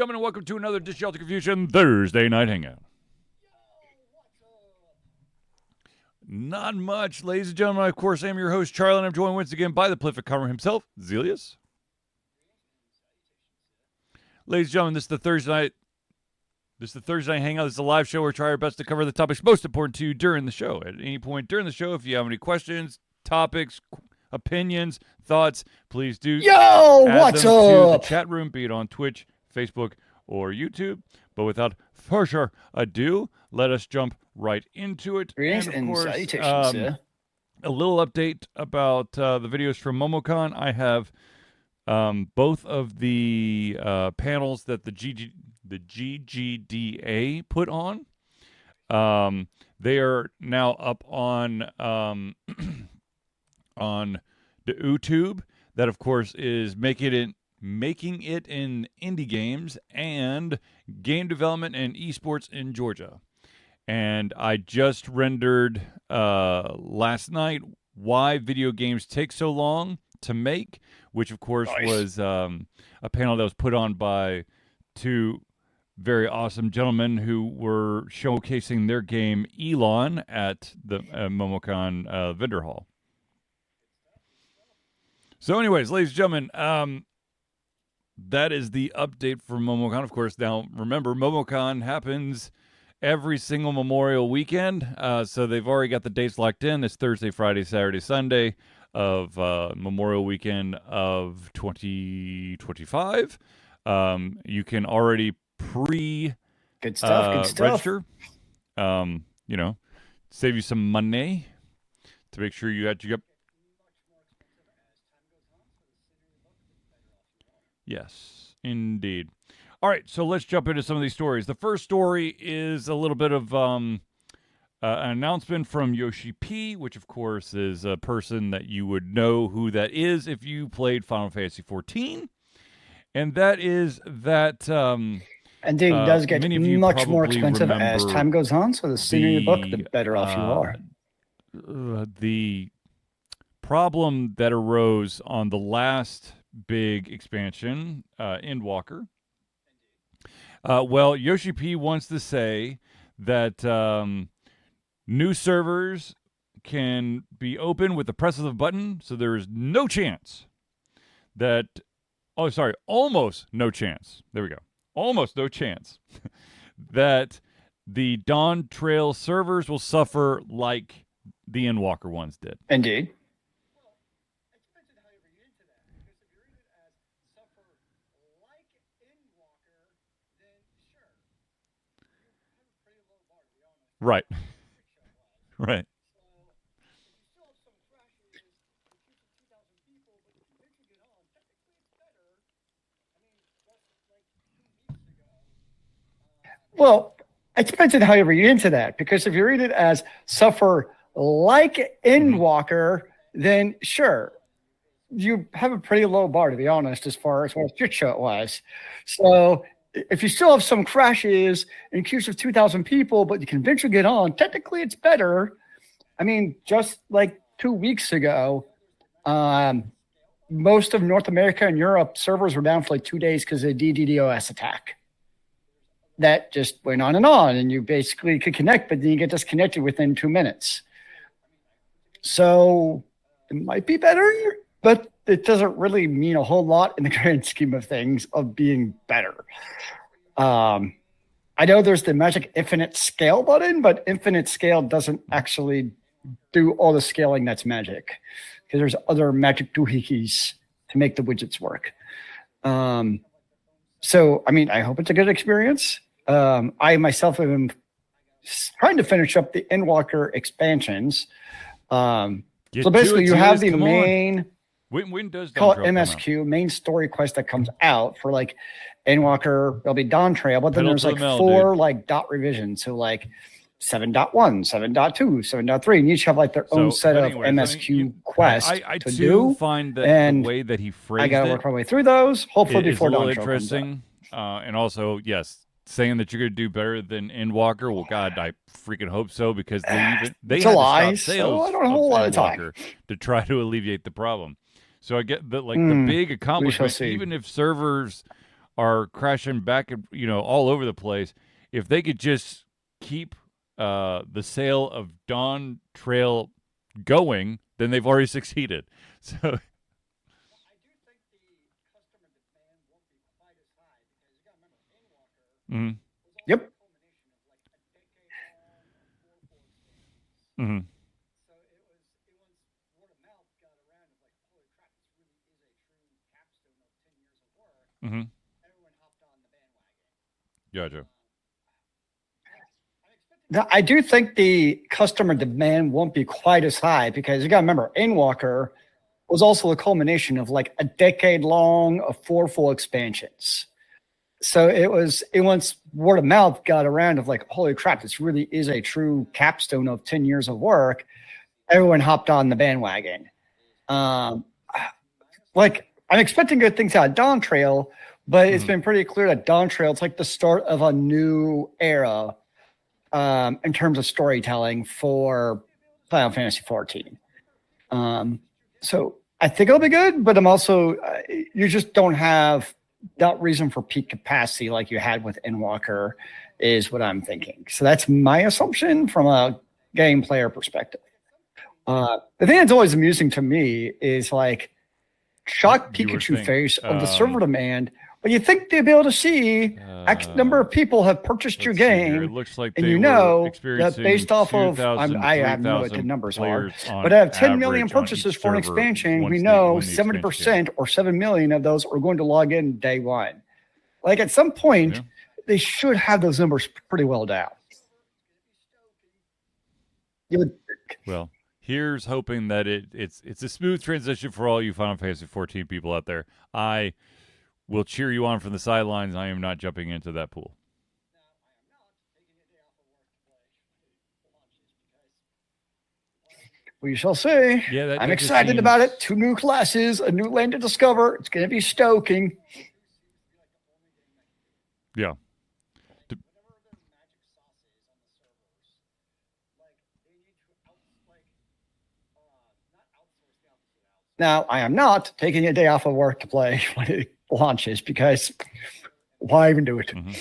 gentlemen, and welcome to another Dish Shelter Confusion Thursday Night Hangout. Not much, ladies and gentlemen. Of course, I am your host, Charlie, and I'm joined once again by the prolific comer himself, Zealeus. Ladies and gentlemen, this is the Thursday night hangout. This is a live show where we try our best to cover the topics most important to you during the show. At any point during the show, if you have any questions, topics, opinions, thoughts, please do add what's them up? to the chat room, be it on Twitch, Facebook, or YouTube. But without further ado, let us jump right into it. Greetings and of course, salutations, sir. a little update about the videos from MomoCon. I have both of the panels that the GGDA put on. They are now up on on the YouTube. That, of course, is making it in indie games and game development and esports in Georgia. And I just rendered last night why video games take so long to make, which of course was a panel that was put on by two very awesome gentlemen who were showcasing their game Elon at the MomoCon vendor hall. So anyways, ladies and gentlemen, that is the update for MomoCon. Of course, now remember, MomoCon happens every single Memorial weekend. So they've already got the dates locked in. It's Thursday, Friday, Saturday, Sunday of Memorial Weekend of 2025. You can already Good stuff. register. Save you some money to make sure you got. Yes, indeed. All right, so let's jump into some of these stories. The first story is a little bit of an announcement from Yoshi-P, which, of course, is a person that you would know who that is if you played Final Fantasy XIV. And that is that... Indeed, it does get much more expensive as time goes on, so the sooner you book, the better off you are. The problem that arose on the last big expansion, Endwalker. Well, Yoshi-P wants to say that new servers can be open with the press of a button, so there is no chance that... almost no chance. There we go. Almost no chance that the Dawn Trail servers will suffer like the Endwalker ones did. Indeed. Right. Right. Well, it depends on how you read into that, because if you read it as suffer like Endwalker, then sure, you have a pretty low bar, to be honest, as far as what your shot was. So if you still have some crashes in queues of 2,000 people, but you can eventually get on, technically it's better. I mean, just like 2 weeks ago, most of North America and Europe servers were down for like 2 days because of the DDoS attack. That just went on, and you basically could connect, but then you get disconnected within 2 minutes. So it might be better, but it doesn't really mean a whole lot in the grand scheme of things of being better. I know there's the magic infinite scale button, but infinite scale doesn't actually do all the scaling that's magic, because there's other magic doohickeys to make the widgets work. So, I mean, I hope it's a good experience. I myself have been trying to finish up the Endwalker expansions. So basically, you have the main... When does call it MSQ, main story quest that comes out for like Endwalker? There'll be Dawn Trail, but then there's like four like dot revisions. So like 7.1, 7.2, 7.3, and each have like their own set of MSQ quests to do. Find that and the way that he phrased I gotta work my way through those. Hopefully before Dawn Trail interesting. And also, yes, saying that you're gonna do better than Endwalker. Well, God, I freaking hope so, because they had to stop sales I don't have a whole lot of time to try to alleviate the problem. So I get that, like, the big accomplishment, even if servers are crashing back, all over the place. If they could just keep the sale of Dawn Trail going, then they've already succeeded. So. Mm-hmm. Yep. Mm-hmm. Mm-hmm. Gotcha. Now, I do think the customer demand won't be quite as high because you got to remember, Endwalker was also a culmination of like a decade long of 4 full expansions. So it once word of mouth got around of like, holy crap, this really is a true capstone of 10 years of work. Everyone hopped on the bandwagon. Like I'm expecting good things out of Dawn Trail, but it's been pretty clear that Dawn Trail, it's like the start of a new era in terms of storytelling for Final Fantasy 14. So I think it'll be good, but I'm also, you just don't have that reason for peak capacity like you had with Endwalker is what I'm thinking. So that's my assumption from a game player perspective. The thing that's always amusing to me is like shock Pikachu face of the server demand, but you think they'd be able to see X number of people have purchased your game. It looks like and you know that based off of, I have no idea what the numbers are, but out of 10 million purchases for an expansion, we know 70% or 7 million of those are going to log in day one. Like at some point, they should have those numbers pretty well down. You would think. Well, here's hoping that it's a smooth transition for all you Final Fantasy 14 people out there. I will cheer you on from the sidelines. I am not jumping into that pool. We shall see. Yeah, I'm excited about it. 2 new classes, a new land to discover. It's going to be stoking. Yeah. Now, I am not taking a day off of work to play when it launches because why even do it? Mm-hmm.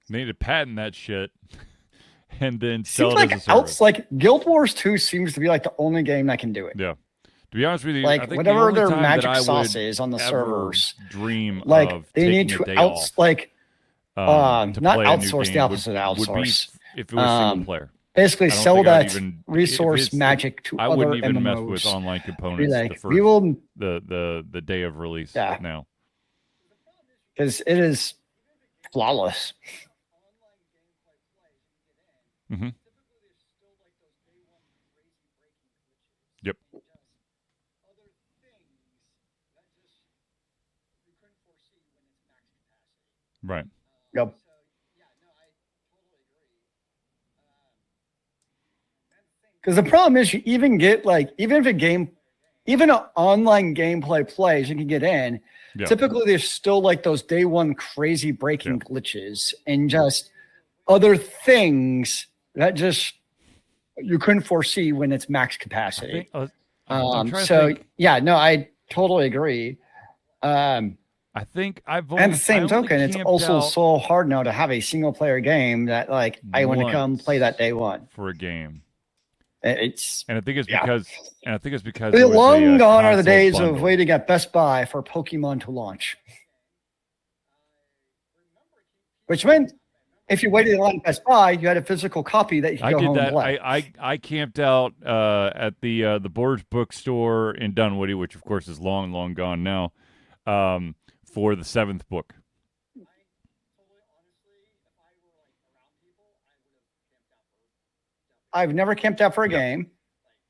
They need to patent that shit and then sell seems it as a service. Like Guild Wars 2 seems to be like the only game that can do it. Yeah. To be honest with you, like I think whatever the their only magic time sauce is on the servers, dream like of they need to to play not a new outsource game the opposite of would be outsource. if it was single player. Basically, I don't sell think I'd that even- resource if it's- magic to I other wouldn't even MMOs. mess with online components Like, the first, we will, the day of release. Yeah. Now, because it is flawless. mm-hmm. Yep. Right. Yep. Because the problem is, you even get even an online gameplay plays, you can get in. Yeah. Typically, there's still like those day one crazy breaking glitches and just other things that just you couldn't foresee when it's max capacity. I'm trying to So think. yeah, no, I totally agree. I think I've only, At the same I only token, it's camped also out so hard now to have a single player game that like I want to come once play that day one. for a game. It's And I think it's because it was long a, gone are the console days bundle. of waiting at Best Buy for Pokemon to launch. Which meant if you waited in line at Best Buy, you had a physical copy that you could I go did home and that. play. I camped out at the Borders bookstore in Dunwoody, which of course is long gone now, for the 7th book. I've never camped out for a game.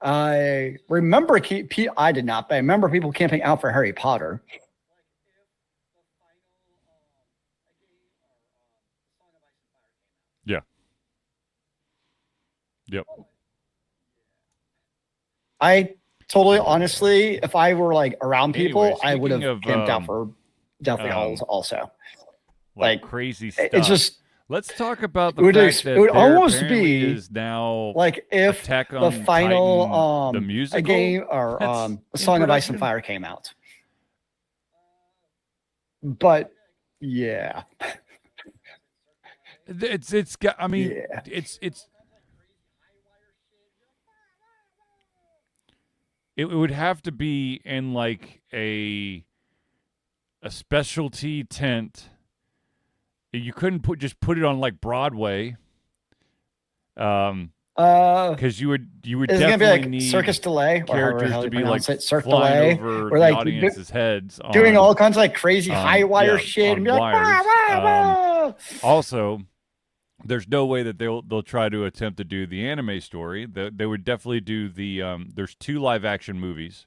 I remember I did not, but I remember people camping out for Harry Potter. Yeah. Yep. I totally, honestly, if I were like around people, Anyway, I would have speaking of, camped out for Deathly Halls also. Like crazy stuff. It's just let's talk about the it would fact that it would there almost apparently be is now like if Attack on the final Titan, the musical a game or that's a Song in of Ice and production? Fire came out. But Yeah. It's got. I mean, Yeah. it's it would have to be in like a specialty tent. You couldn't just put it on like Broadway, because you would Is it gonna be definitely like Circus need Delay or however the characters hell to you be like pronounce it, Cirque flying Delay, over or the like audience's heads doing on all kinds of like crazy high wire shit and on be like, wires. wah, wah, wah. Also, there's no way that they'll try to attempt to do the anime story. They would definitely do the there's 2 live action movies.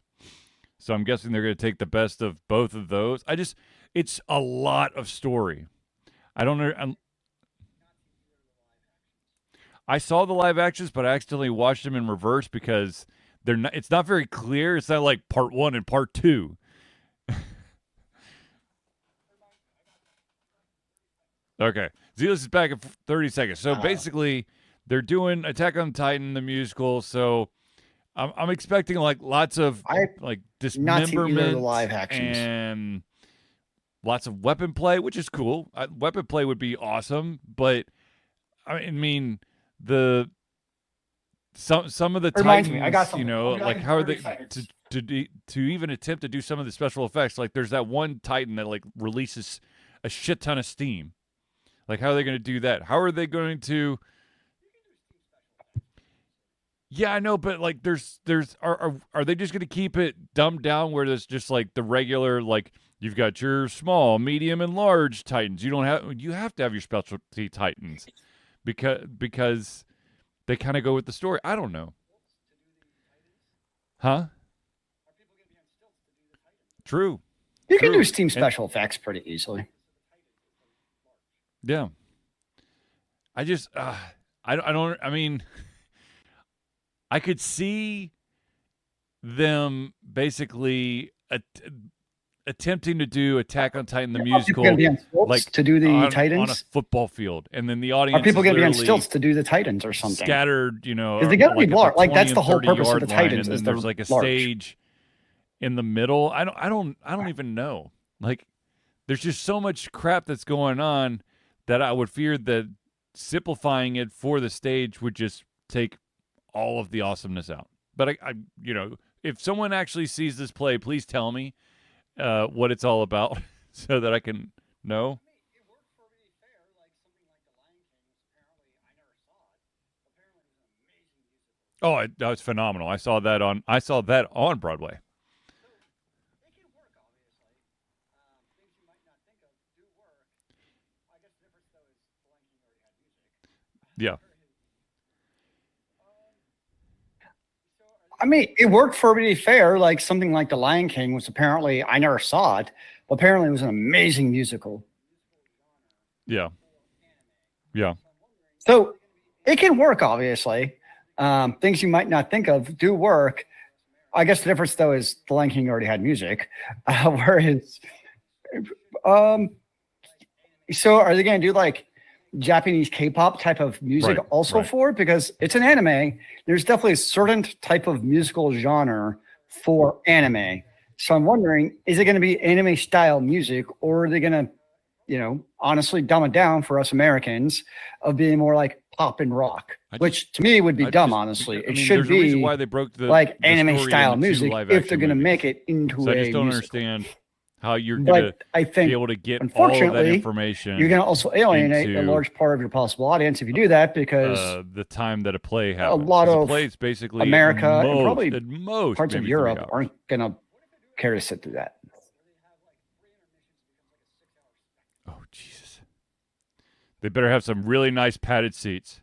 So I'm guessing they're going to take the best of both of those. It's a lot of story. I don't know. I saw the live actions, but I accidentally watched them in reverse because they're not. It's not very clear. It's not like part 1 and part 2. Okay, Zealeus is back in 30 seconds. So basically, they're doing Attack on Titan the musical. So I'm expecting like lots of like dismemberment live actions. and lots of weapon play, which is cool. Weapon play would be awesome, but I mean some of the Reminds Titans, me, I got something. like how are they to even attempt to do some of the special effects? Like there's that one Titan that like releases a shit ton of steam. Like how are they going to do that? How are they going to? Yeah, I know, but like there's are they just going to keep it dumbed down where there's just like the regular, like you've got your small, medium, and large Titans. You have to have your specialty Titans because they kind of go with the story. I don't know. Huh? True. You can do Steam special effects pretty easily. Yeah. I just I don't I mean I could see them basically attempting to do Attack on Titan the musical, like to do the Titans on a football field, and then the audience are people going to be on stilts to do the Titans or something? Scattered, because they got to be large. Like that's the whole purpose of the Titans. And then there's like a stage in the middle. I don't even know. Like, there's just so much crap that's going on that I would fear that simplifying it for the stage would just take all of the awesomeness out. But I if someone actually sees this play, please tell me what it's all about so that I can know. Oh, that was phenomenal. I saw that on Broadway. Yeah. I mean, it worked for me to be fair. Like something like The Lion King was apparently, I never saw it, but apparently it was an amazing musical. Yeah. Yeah. So it can work, obviously. Things you might not think of do work. I guess the difference, though, is The Lion King already had music. Whereas, so are they going to do like Japanese K-pop type of music for it? Because it's an anime. There's definitely a certain type of musical genre for anime. So I'm wondering, is it going to be anime style music, or are they going to, honestly dumb it down for us Americans of being more like pop and rock, which to me would be dumb, honestly. It should be a reason why they broke the anime style music if they're going to make it into I just don't understand how you're going to be able to get all of that information. You're going to also alienate a large part of your possible audience if you do that, because the time that a play happens. A lot of plays basically America and probably most parts of Europe aren't going to care to sit through that. Oh, Jesus. They better have some really nice padded seats.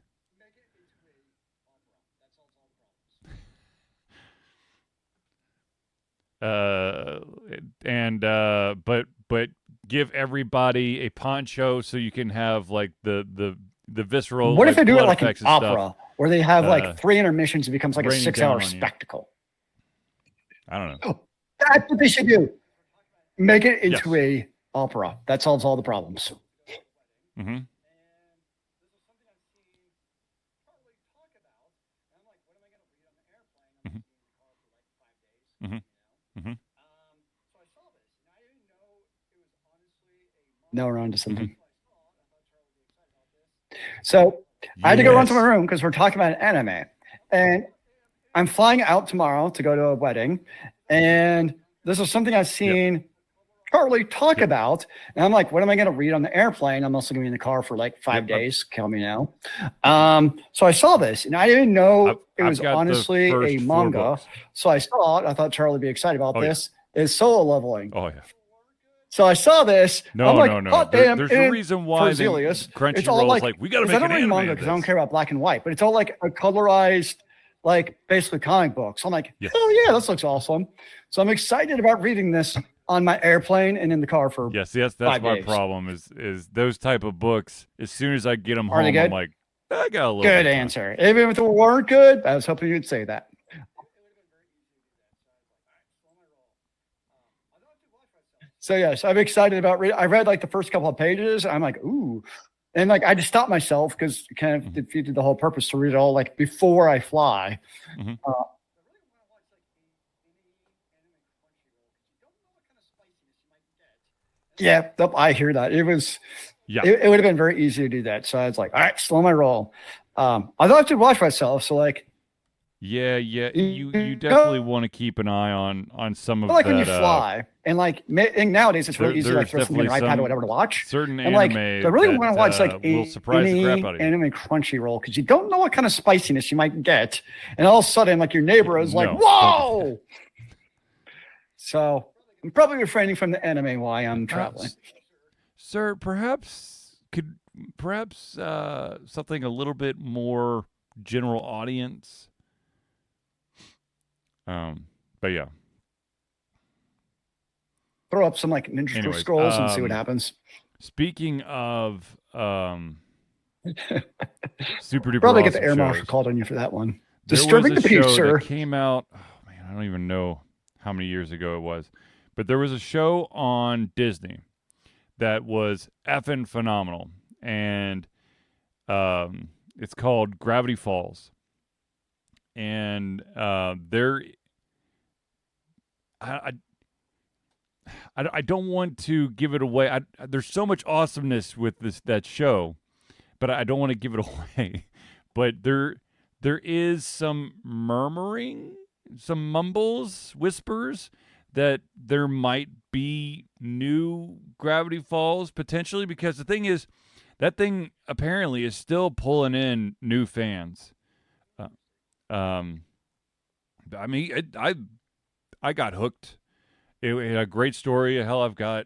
But give everybody a poncho so you can have like the visceral. What if they do it like an opera, where they have like 3 intermissions? It becomes like a 6-hour spectacle. I don't know. Oh, that's what they should do. Make it into a opera. That solves all the problems. Mm-hmm. Mm-hmm. Mm-hmm. Now we're on to something. So I had to go run to my room because we're talking about an anime. And I'm flying out tomorrow to go to a wedding. And this is something I've seen Charlie talk about. And I'm like, what am I going to read on the airplane? I'm also going to be in the car for like 5 days. Kill me now. So I saw this and I didn't know it was honestly a manga. So I saw it. I thought Charlie would be excited about this. It's solo leveling. Oh, yeah. So I saw this. I'm like, oh, damn. There's a reason why Zealeus, it's all like we got to make an anime manga because I don't care about black and white, but it's all like a colorized, like basically comic books. So I'm like, oh yeah, this looks awesome. So I'm excited about reading this on my airplane and in the car for that's my problem is those type of books. As soon as I get them home, I'm like, I got a little good answer. Even if they weren't good, I was hoping you'd say that. So yes, I'm excited about reading. I read like the first couple of pages. I'm like, ooh. And like I just stopped myself because it kind of defeated the whole purpose to read it all like before I fly. Yeah, I hear that. It was it would have been very easy to do that. So I was like, all right, slow my roll. I thought I should watch myself. So like you definitely want to keep an eye on some of like that, when you fly and like and nowadays it's really easy to like throw something on your iPad or whatever to watch. Certain and like anime so I really want to watch like will surprise the crap out of you. Anime Crunchyroll because you don't know what kind of spiciness you might get, and all of a sudden like your neighbor is like, whoa. So I'm probably refraining from the anime while I'm traveling. Sir, perhaps something a little bit more general audience. But yeah. Throw up some like Ninja Scrolls and see what happens. Speaking of super duper probably awesome get the air shows, marshal called on you for that one. Disturbing the peace, sir. That came out. Oh man, I don't even know how many years ago it was, but there was a show on Disney that was effing phenomenal, and it's called Gravity Falls. And I don't want to give it away. There's so much awesomeness with that show, but I don't want to give it away. But there is some murmuring, some mumbles, whispers that there might be new Gravity Falls potentially, because the thing is, that thing apparently is still pulling in new fans. I mean, I got hooked. It had a great story. Hell, I've got,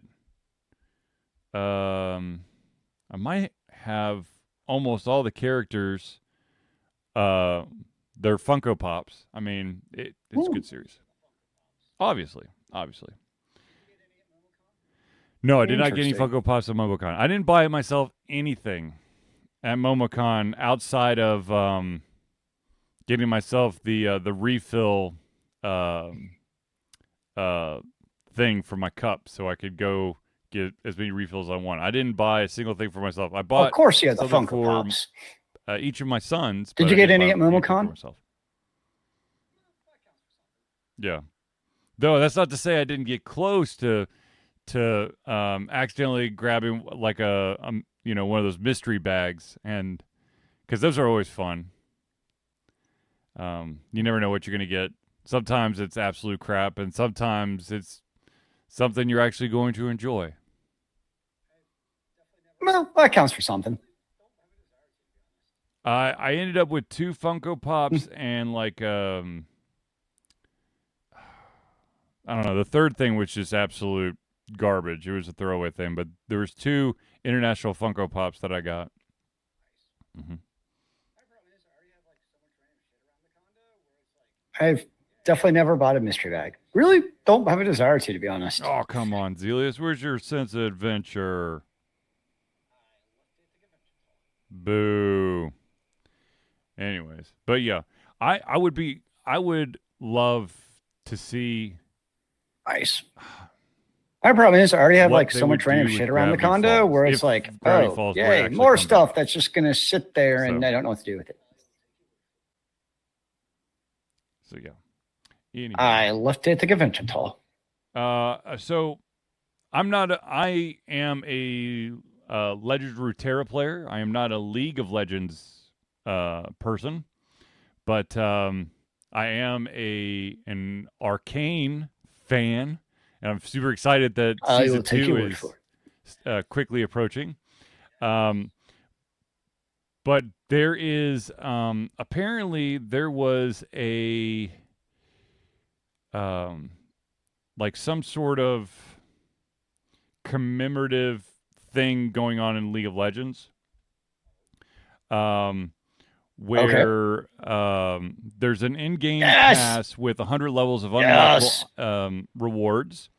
I might have almost all the characters, their Funko Pops. I mean, it's a good series. Obviously. No, I did not get any Funko Pops at MomoCon. I didn't buy myself anything at MomoCon outside of getting myself the refill thing for my cup so I could go get as many refills as I want. I didn't buy a single thing for myself. I bought, of course, you had the Funko Pops. Each of my sons. Did you get any at MomoCon? Yeah. Though that's not to say I didn't get close to accidentally grabbing like a one of those mystery bags, and because those are always fun. You never know what you're gonna get. Sometimes it's absolute crap, and sometimes it's something you're actually going to enjoy. Well, that counts for something. I ended up with 2 Funko Pops and like I don't know. The third thing was just absolute garbage. It was a throwaway thing, but there was 2 international Funko Pops that I got. I've definitely never bought a mystery bag. Really don't have a desire to be honest. Oh, come on, Zealeus. Where's your sense of adventure? Boo. Anyways, but yeah, I would love to see. Nice. My problem is I already have like so much random shit around the condo where it's like, oh, yay, more stuff that's just going to sit there and I don't know what to do with it. So yeah. Anyway. I left it at the convention hall. So I am a Legends of Runeterra player. I am not a League of Legends person, but I am an Arcane fan, and I'm super excited that season 2 is quickly approaching. But there is apparently there was a like some sort of commemorative thing going on in League of Legends, where there's an in-game pass with 100 levels of unlockable rewards,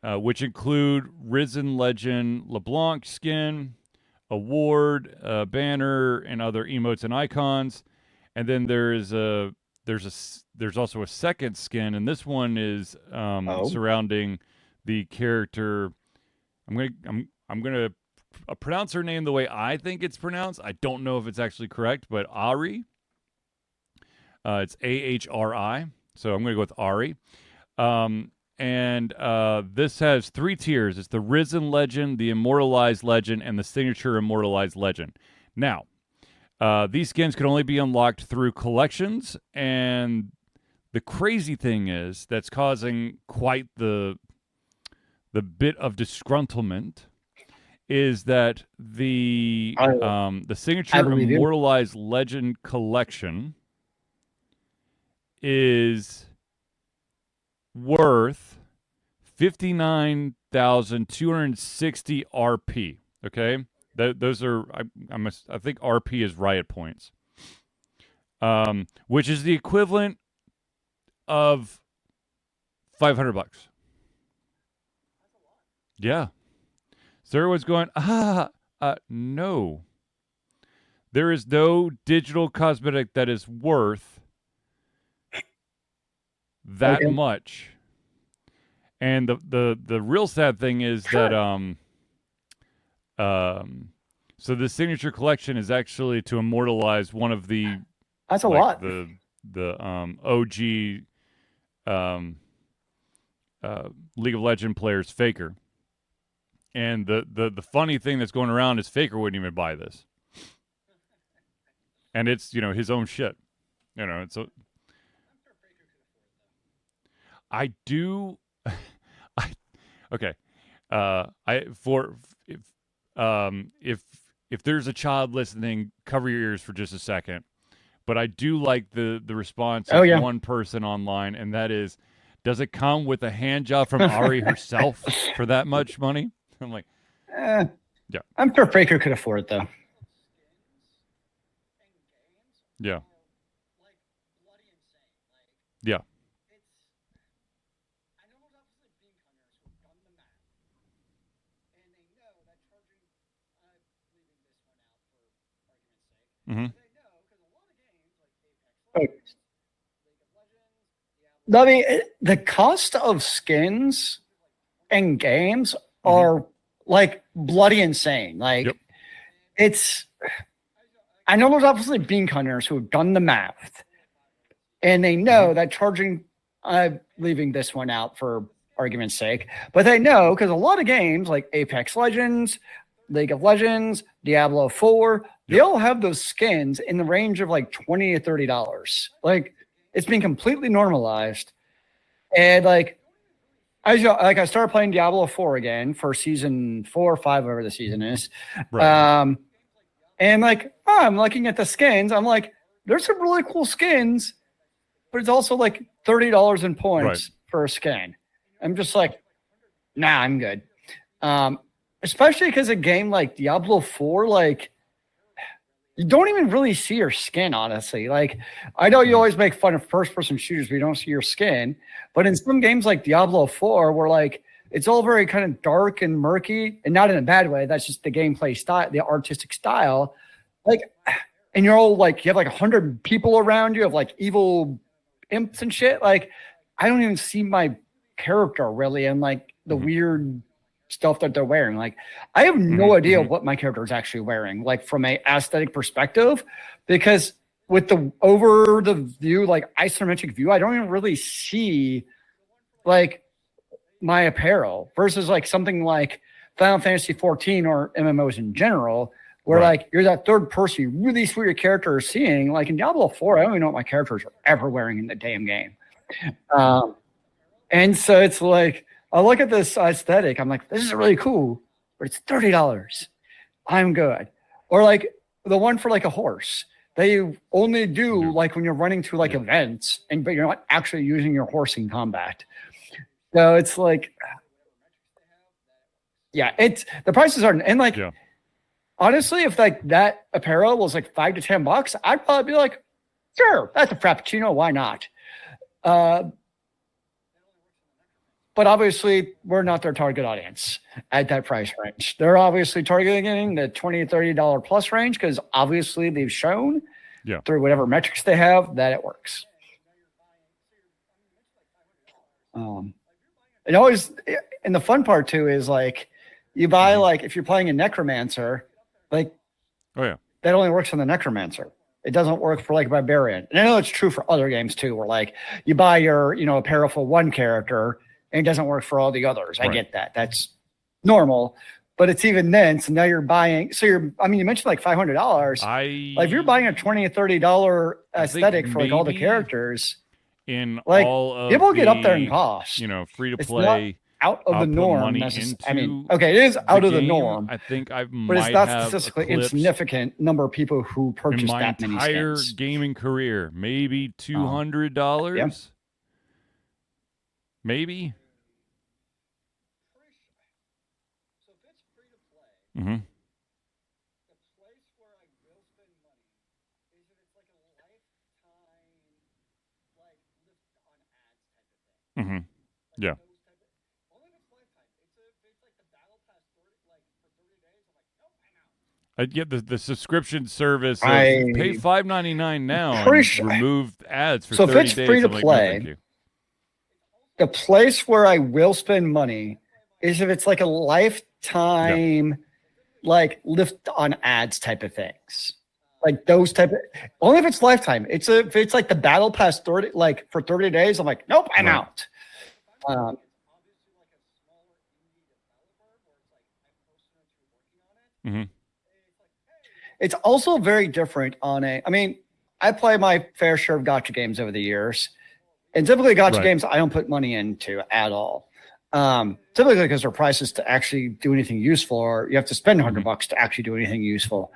which include Risen Legend LeBlanc skin, award, banner, and other emotes and icons. And then there's also a second skin, and this one is surrounding the character. I'm gonna pronounce her name the way I think it's pronounced. I don't know if it's actually correct, but Ahri. It's Ahri. So I'm gonna go with Ahri. And this has 3 tiers. It's the Risen Legend, the Immortalized Legend, and the Signature Immortalized Legend. Now, these skins can only be unlocked through collections, and the crazy thing is that's causing quite the bit of disgruntlement is that the Signature Immortalized Legend collection is worth 59,260 RP. Okay, those are I think RP is riot points, which is the equivalent of $500. Yeah. So everyone's going, no. There is no digital cosmetic that is worth that much. And the real sad thing is that so the Signature Collection is actually to immortalize one of the lot. The OG League of Legends players, Faker. And the funny thing that's going around is Faker wouldn't even buy this. And it's, his own shit. It's I do okay. If there's a child listening, cover your ears for just a second. But I do like the response of one person online, and that is, does it come with a hand job from Ahri herself for that much money? I'm like, yeah. I'm sure Faker could afford it, though. Yeah. Yeah. Mm-hmm. I mean, the cost of skins in games are like bloody insane. Like, I know there's obviously bean hunters who have done the math, and they know that charging, I'm leaving this one out for argument's sake, but they know because a lot of games like Apex Legends, League of Legends, Diablo 4, they all have those skins in the range of like $20 to $30. Like, it's been completely normalized. And like, I started playing Diablo 4 again for season 4 or 5, whatever the season is. Right. And like, I'm looking at the skins. I'm like, there's some really cool skins, but it's also like $30 in points for a skin. I'm just like, nah, I'm good. Especially because a game like Diablo 4, like, you don't even really see your skin, honestly. Like, I know you always make fun of first-person shooters, but you don't see your skin. But in some games like Diablo 4, where, like, it's all very kind of dark and murky, and not in a bad way. That's just the gameplay style, the artistic style. Like, and you're all, like, you have, like, 100 people around you of, like, evil imps and shit. Like, I don't even see my character, really, and, like, the weird stuff that they're wearing. Like, I have no idea what my character is actually wearing, like, from a aesthetic perspective, because with the view, like, isometric view, I don't even really see, like, my apparel versus like something like Final Fantasy 14 or MMOs in general, where like you're that third person, you really see what your character is seeing. Like in Diablo 4, I don't even know what my characters are ever wearing in the damn game. And so it's like, I look at this aesthetic, I'm like, this is really cool, but it's $30. I'm good. Or like the one for like a horse. They only do like when you're running to like events, but you're not actually using your horse in combat. So it's like, yeah, it's the prices are, and like, honestly, if like that apparel was like $5 to $10, I'd probably be like, sure, that's a Frappuccino, why not? But obviously, we're not their target audience at that price range. They're obviously targeting the $20 to $30 plus range because obviously they've shown through whatever metrics they have that it works. It always, and the fun part too is like you buy like if you're playing a Necromancer, like that only works on the Necromancer. It doesn't work for like Barbarian. And I know it's true for other games too, where like you buy your apparel for one character. And it doesn't work for all the others. I get that. That's normal. But it's even then. So now you're buying. So you mentioned like $500. Like if you're buying a $20 or $30 aesthetic for like all the characters, in like all of it will get up there in cost. Free to play. Out of the norm. Okay, it is out of the norm. I think I might but it's not statistically insignificant number of people who purchase that many skins. My entire gaming career, maybe $200. Maybe. Mm-hmm. Mm-hmm. Yeah. I get the subscription service. Pay $5.99 now and remove ads for 30 days. So if it's free to play, the place where I will spend money is if it's like a lifetime, like lift on ads type of things, like those type of. Only if it's lifetime. If it's like the Battle Pass 30, like for 30 days. I'm like, nope, I'm out. Mm-hmm. It's also very different on a. I mean, I play my fair share of gacha games over the years. And typically gacha games I don't put money into at all. Typically because their prices to actually do anything useful, or you have to spend $100 to actually do anything useful.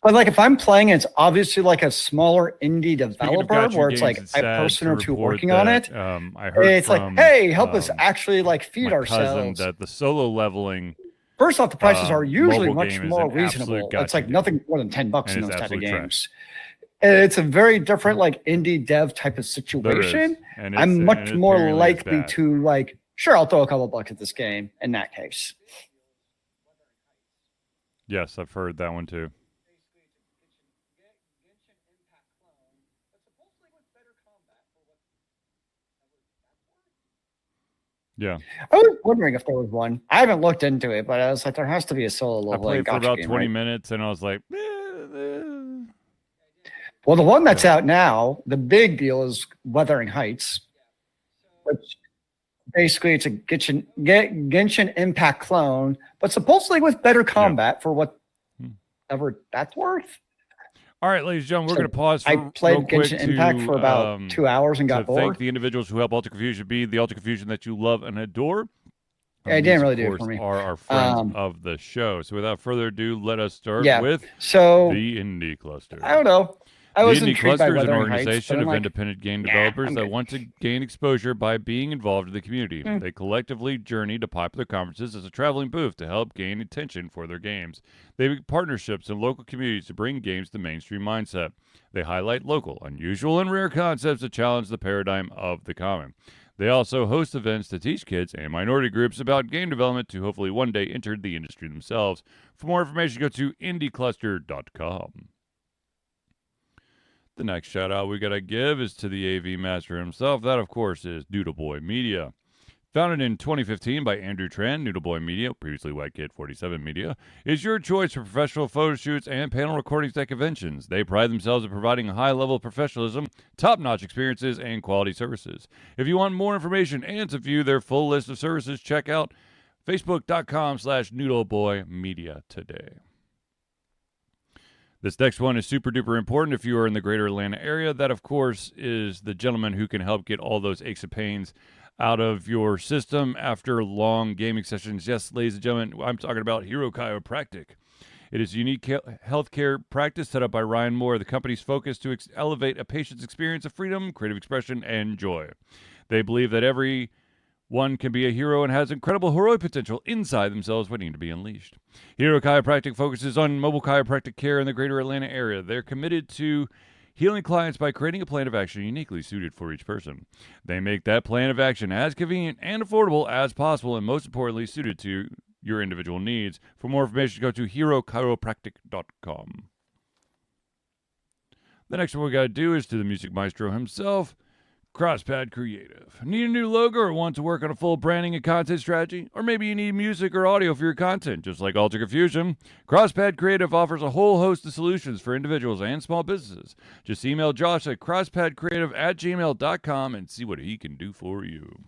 But like if I'm playing, it's obviously like a smaller indie developer where it's like a person or two working on it. I heard it's like, hey, help us actually like feed ourselves. That the solo leveling. First off, the prices are usually much more reasonable. It's like nothing more than $10 in those type of games. And it's a very different like indie dev type of situation. I'm much more likely to like, sure, I'll throw a couple bucks at this game in that case. Yes, I've heard that one too. Yeah. I was wondering if there was one. I haven't looked into it, but I was like, there has to be a solo level. I played for about 20 minutes and I was like, Well, the one that's out now, the big deal is Wuthering Heights, which basically it's a Genshin Impact clone, but supposedly with better combat for whatever that's worth. All right, ladies and gentlemen, we're going to pause for I played Genshin Impact for about 2 hours and got bored. Thank the individuals who help Ultra Confusion be the Ultra Confusion that you love and adore. It didn't really do it for me. Are our friends of the show. So without further ado, let us start with the Indie Cluster. I don't know. The Indie Cluster is an organization of independent game developers that want to gain exposure by being involved in the community. They collectively journey to popular conferences as a traveling booth to help gain attention for their games. They make partnerships in local communities to bring games to mainstream mindset. They highlight local, unusual, and rare concepts that challenge the paradigm of the common. They also host events to teach kids and minority groups about game development to hopefully one day enter the industry themselves. For more information, go to indiecluster.com. The next shout out we got to give is to the AV master himself. That, of course, is Doodle Boy Media. Founded in 2015 by Andrew Tran, Noodle Boy Media, previously White Kid 47 Media, is your choice for professional photo shoots and panel recordings at conventions. They pride themselves in providing a high level of professionalism, top-notch experiences, and quality services. If you want more information and to view their full list of services, check out facebook.com/noodleboymedia today. This next one is super duper important if you are in the greater Atlanta area. That, of course, is the gentleman who can help get all those aches and pains out of your system after long gaming sessions. Yes, ladies and gentlemen, I'm talking about Hero Chiropractic. It is a unique healthcare practice set up by Ryan Moore. The company's focus to elevate a patient's experience of freedom, creative expression, and joy. They believe that every one can be a hero and has incredible heroic potential inside themselves waiting to be unleashed. Hero Chiropractic focuses on mobile chiropractic care in the greater Atlanta area. They're committed to healing clients by creating a plan of action uniquely suited for each person. They make that plan of action as convenient and affordable as possible, and most importantly, suited to your individual needs. For more information, go to herochiropractic.com. The next one we got to do is to the music maestro himself, Crosspad Creative. Need a new logo or want to work on a full branding and content strategy? Or maybe you need music or audio for your content, just like Alter Confusion. Crosspad Creative offers a whole host of solutions for individuals and small businesses. Just email Josh at crosspadcreative@gmail.com and see what he can do for you.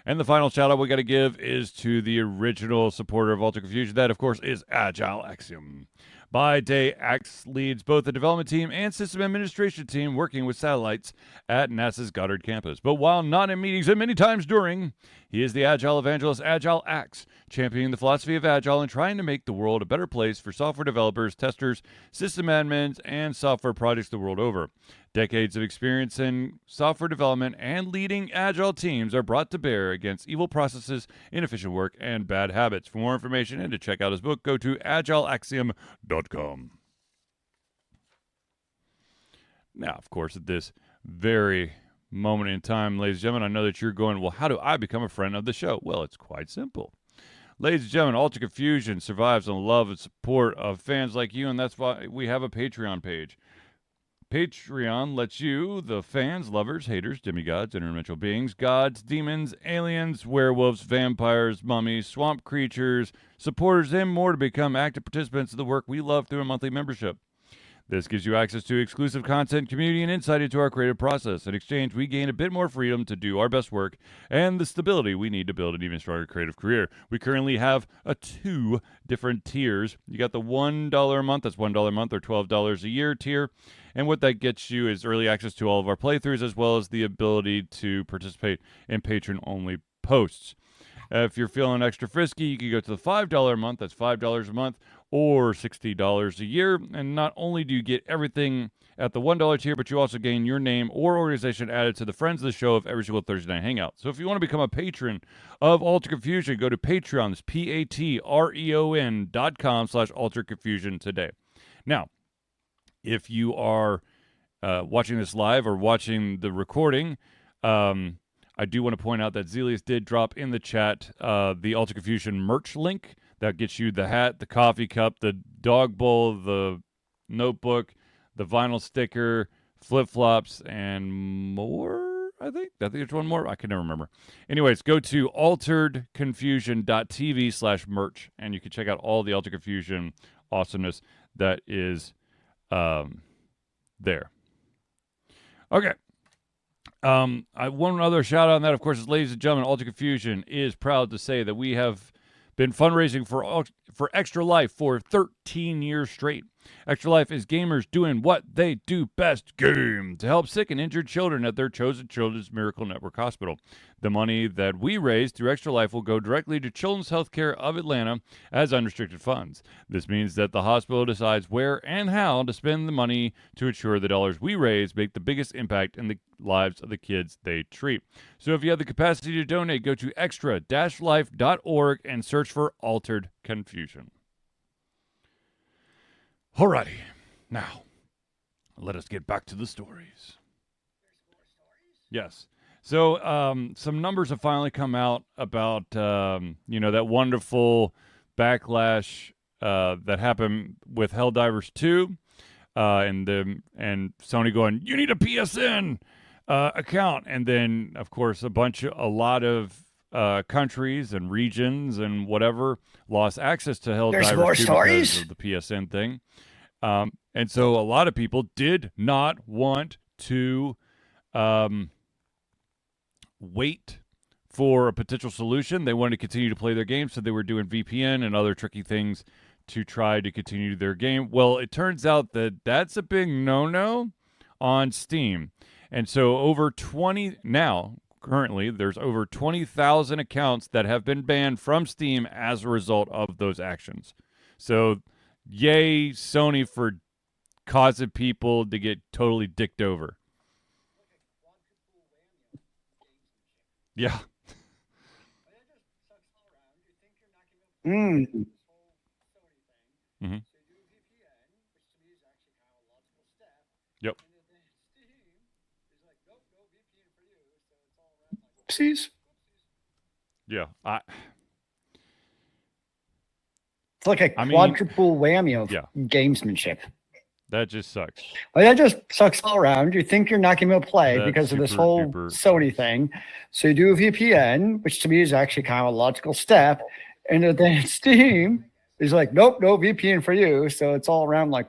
And the final shout out we got to give is to the original supporter of Alter Confusion. That, of course, is Agile Axiom. By day, Axe leads both the development team and system administration team working with satellites at NASA's Goddard campus. But while not in meetings and many times during, he is the Agile evangelist Agile Axe, championing the philosophy of Agile and trying to make the world a better place for software developers, testers, system admins, and software projects the world over. Decades of experience in software development and leading Agile teams are brought to bear against evil processes, inefficient work, and bad habits. For more information and to check out his book, go to agileaxiom.com. Now, of course, at this very moment in time, ladies and gentlemen, I know that you're going, well, how do I become a friend of the show? Well, it's quite simple. Ladies and gentlemen, Alter Confusion survives on the love and support of fans like you, and that's why we have a Patreon page. Patreon lets you, the fans, lovers, haters, demigods, interdimensional beings, gods, demons, aliens, werewolves, vampires, mummies, swamp creatures, supporters, and more to become active participants in the work we love through a monthly membership. This gives you access to exclusive content, community, and insight into our creative process. In exchange, we gain a bit more freedom to do our best work and the stability we need to build an even stronger creative career. We currently have 2 different tiers. You got the $1 a month, that's $1 a month or $12 a year tier. And what that gets you is early access to all of our playthroughs, as well as the ability to participate in patron-only posts. If you're feeling extra frisky, you can go to the $5 a month. That's $5 a month or $60 a year. And not only do you get everything at the $1 tier, but you also gain your name or organization added to the Friends of the Show of every single Thursday night hangout. So if you want to become a patron of Alter Confusion, go to Patreon. That's patreon.com/alterconfusion today. Now, if you are watching this live or watching the recording, I do want to point out that Zealeus did drop in the chat the Alter Confusion merch link. That gets you the hat, the coffee cup, the dog bowl, the notebook, the vinyl sticker, flip-flops, and more, I think there's one more. I can never remember. Anyways, go to alteredconfusion.tv/merch, and you can check out all the Alter Confusion awesomeness that is there. Okay. One other shout out on that, of course, is, ladies and gentlemen, Alter Confusion is proud to say that we have been fundraising for Extra Life for 13 years straight. Extra Life is gamers doing what they do best, game, to help sick and injured children at their chosen Children's Miracle Network Hospital. The money that we raise through Extra Life will go directly to Children's Healthcare of Atlanta as unrestricted funds. This means that the hospital decides where and how to spend the money to ensure the dollars we raise make the biggest impact in the lives of the kids they treat. So if you have the capacity to donate, go to extra-life.org and search for Altered Confusion. Alrighty, now let us get back to the stories. Yes. So some numbers have finally come out about that wonderful backlash that happened with Helldivers 2, and Sony going, you need a PSN. account, and then of course a lot of countries and regions and whatever lost access to There's Helldivers more too because stories. of the PSN thing. And so a lot of people did not want to wait for a potential solution. They wanted to continue to play their game, so they were doing VPN and other tricky things to try to continue their game. Well, it turns out that that's a big no-no on Steam. And so currently, there's over 20,000 accounts that have been banned from Steam as a result of those actions. So, yay, Sony, for causing people to get totally dicked over. Yeah. Mm. Mm-hmm. Yep. Oopsies. Yeah. It's like a quadruple whammy of gamesmanship. That just sucks. Well, that just sucks all around. You think you're not going to be able to play because of this whole Sony thing. So you do a VPN, which to me is actually kind of a logical step. And then Steam is like, nope, no VPN for you. So it's all around like,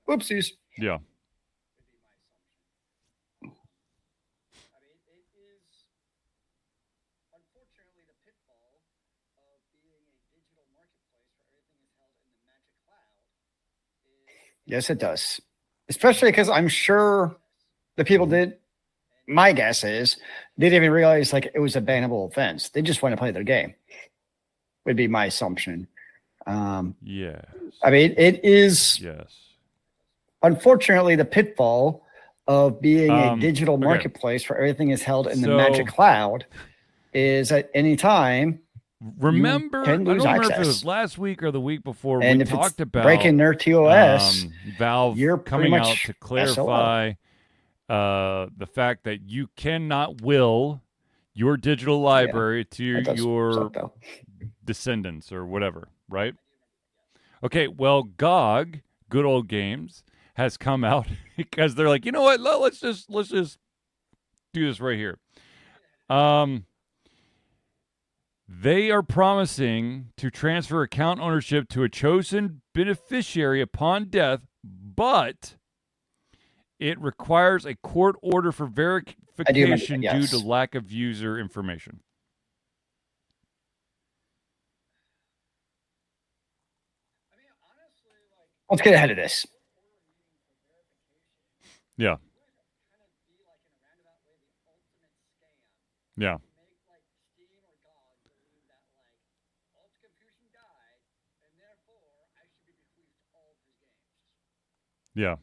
whoopsies. Yeah. Yes, it does. Especially because I'm sure the people did. My guess is they didn't even realize like it was a bannable offense. They just want to play their game. Would be my assumption. Yes. I mean, it is. Yes. Unfortunately, the pitfall of being a digital marketplace where everything is held in the magic cloud is at any time. Remember, I don't remember if it was last week or the week before, and we if talked about breaking their TOS, Valve you're coming out to clarify the fact that you cannot will your digital library to your descendants or whatever, right? Okay, well, GOG, Good Old Games, has come out because they're like, you know what? Let's just do this right here. They are promising to transfer account ownership to a chosen beneficiary upon death, but it requires a court order for verification due to lack of user information. Let's get ahead of this. Yeah. Yeah. Yeah.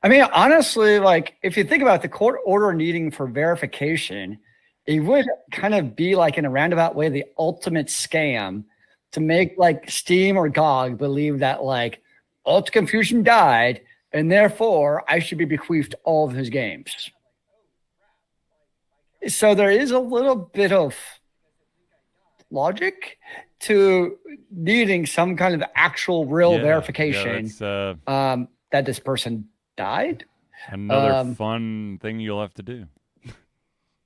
I mean, honestly, like if you think about the court order needing for verification, it would kind of be like in a roundabout way the ultimate scam to make like Steam or GOG believe that like Alt Confusion died and therefore I should be bequeathed all of his games. So there is a little bit of logic to needing some kind of actual real verification that this person died. Another fun thing you'll have to do.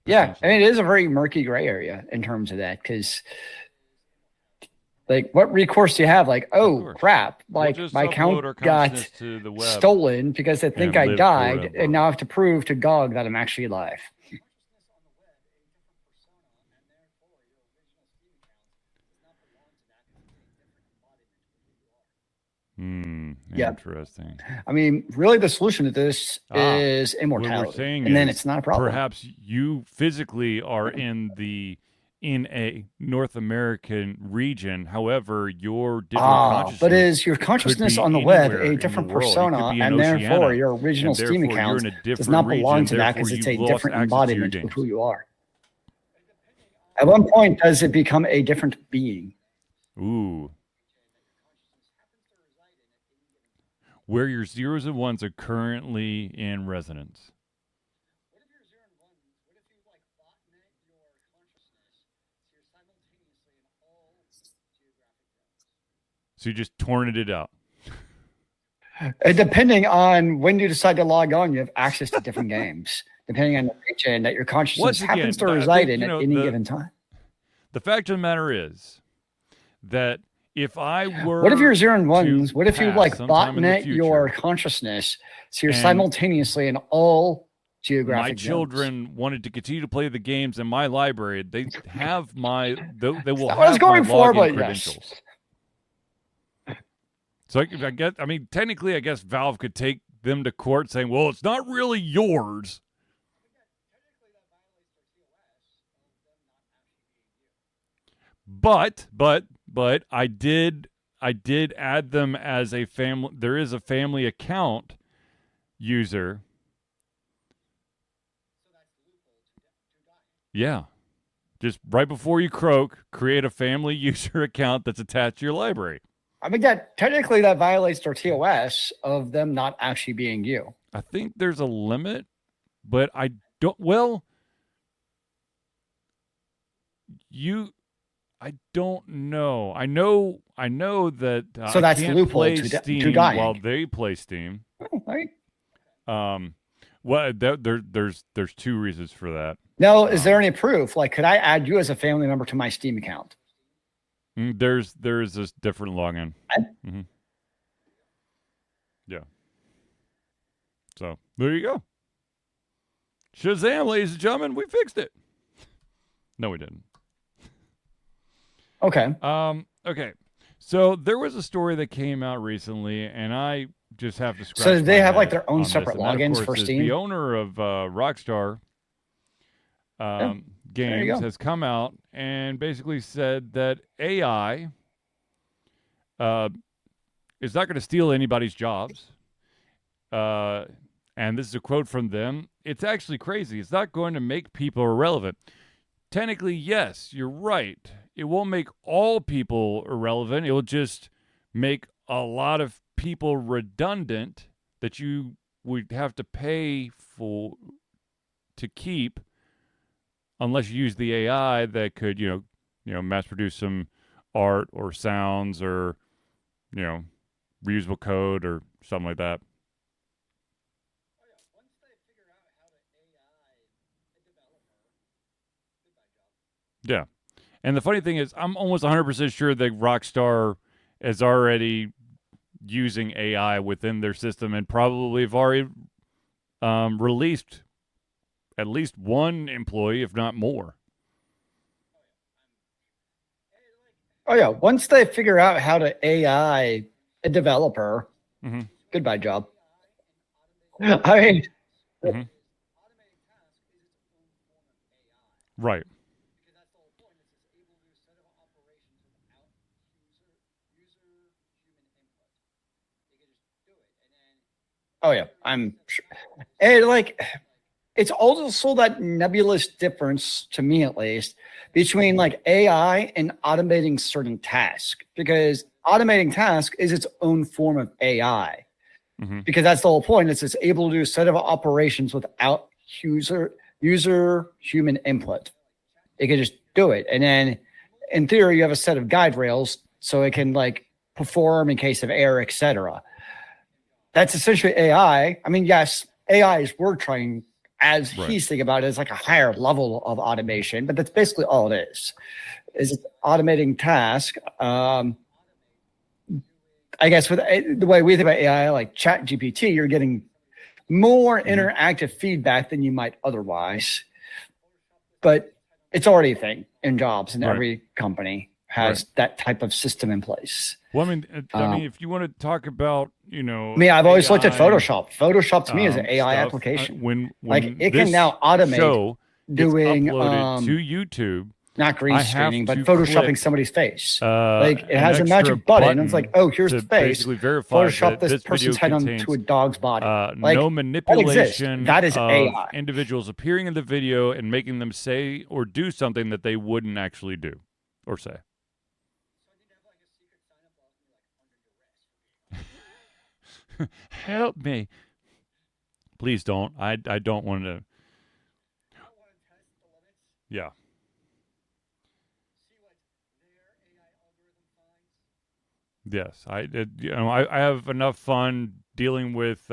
Yeah, I mean, it is a very murky gray area in terms of that because, like, what recourse do you have? Like, oh crap, like my account got stolen because they think I died, and now I have to prove to GOG that I'm actually alive. Interesting. I mean, really, the solution to this is immortality, and then it's not a problem. Perhaps you physically are in a North American region. However, your digital consciousness, but is your consciousness on the web a different persona, and therefore your original Steam account does not belong to that because it's a different embodiment of who you are. At one point, does it become a different being? Ooh. Where your zeros and ones are currently in resonance. So you just torrented it out. Depending on when you decide to log on, you have access to different games, depending on the region that your consciousness happens to reside in at any given time. The fact of the matter is that if I were, what if you're 0 and 1s? What if you like botnet your consciousness so you're simultaneously in all geographic my children zones? wanted to continue to play the games in my library? They have my they will have what I was going my for, login but credentials. Yes. So I mean, technically, I guess Valve could take them to court saying, "Well, it's not really yours." But I did add them as a family. There is a family account user. Yeah. Just right before you croak, create a family user account that's attached to your library. I mean, technically that violates their TOS of them not actually being you. I think there's a limit, but I don't. Well, I don't know. I know that so that's I can't loophole play to Steam dying. while they play Steam. Oh, right. Well, there's two reasons for that. Now, is there any proof? Like, could I add you as a family member to my Steam account? There's this different login. Mm-hmm. Yeah. So there you go. Shazam, ladies and gentlemen, we fixed it. No, we didn't. Okay. Okay. So there was a story that came out recently, and I just have to scratch. So they have like their own on separate this. logins for Steam? The owner of RockStar Games has come out and basically said that AI is not going to steal anybody's jobs. And this is a quote from them. It's actually crazy. It's not going to make people irrelevant. Technically, yes, you're right. It won't make all people irrelevant. It will just make a lot of people redundant that you would have to pay for to keep, unless you use the AI that could, mass produce some art or sounds or, reusable code or something like that. Yeah. And the funny thing is, I'm almost 100% sure that RockStar is already using AI within their system and probably have already released at least one employee, if not more. Oh, yeah. Once they figure out how to AI a developer, goodbye job. I mean, right. Oh, yeah. I'm sure. And like, it's also that nebulous difference, to me at least, between like AI and automating certain tasks, because automating tasks is its own form of AI, because that's the whole point. It's able to do a set of operations without user human input. It can just do it. And then in theory, you have a set of guide rails so it can like perform in case of error, etc. That's essentially AI. I mean, yes, AI is word trying as he's thinking about it as like a higher level of automation, but that's basically all it is automating task. I guess with the way we think about AI, like ChatGPT, you're getting more interactive feedback than you might otherwise, but it's already a thing in jobs, and every company has that type of system in place. Well, I mean, if you want to talk about, I mean, I've always looked at Photoshop. Photoshop to me is an AI application. When like it can now automate doing uploaded to YouTube, not green screening, but photoshopping somebody's face. Like it has a magic button, and it's like, oh, here's the face. Photoshop this person's head onto a dog's body. Like, no manipulation. That is AI. Individuals appearing in the video and making them say or do something that they wouldn't actually do or say. Help me. Please don't. I don't want to. Yeah. Yes, I have enough fun dealing with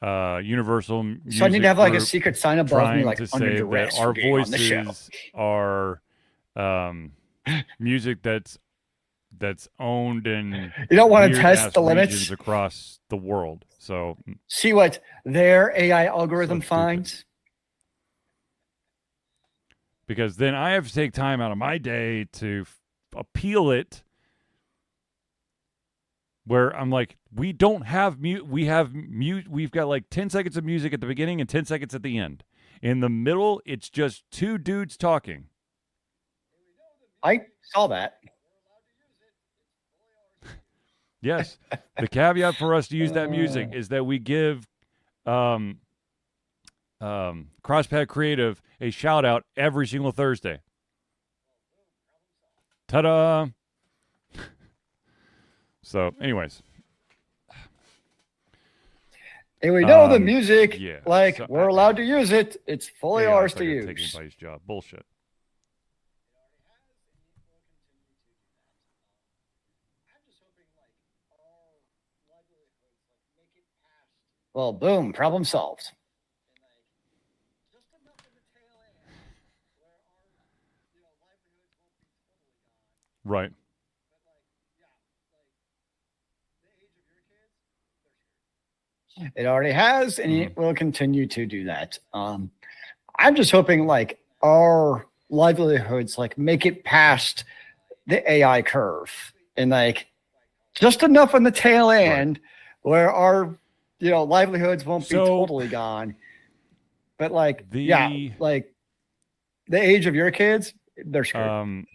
Universal Music So I need to have like a Group secret sign above me, trying like to under say duress that our for being on the show. voices are music that's owned in You don't want to weird test ass the regions limits. across the world. So See what their AI algorithm So stupid. finds. because then I have to take time out of my day to appeal it. Where I'm like, we don't have mute. We have mute. We've got like 10 seconds of music at the beginning and 10 seconds at the end. In the middle, it's just two dudes talking. I saw that. Yes. The caveat for us to use that music is that we give Crosspad Creative a shout out every single Thursday. Ta-da! So, anyways. And we know the music, yeah, like so we're allowed to use it. It's fully AI ours is to not gonna take use. anybody's job. Bullshit. Well, boom, problem solved. Right. It already has, and it will continue to do that. I'm just hoping like our livelihoods like make it past the AI curve and like just enough on the tail end where our livelihoods won't be totally gone. But like like the age of your kids, they're screwed.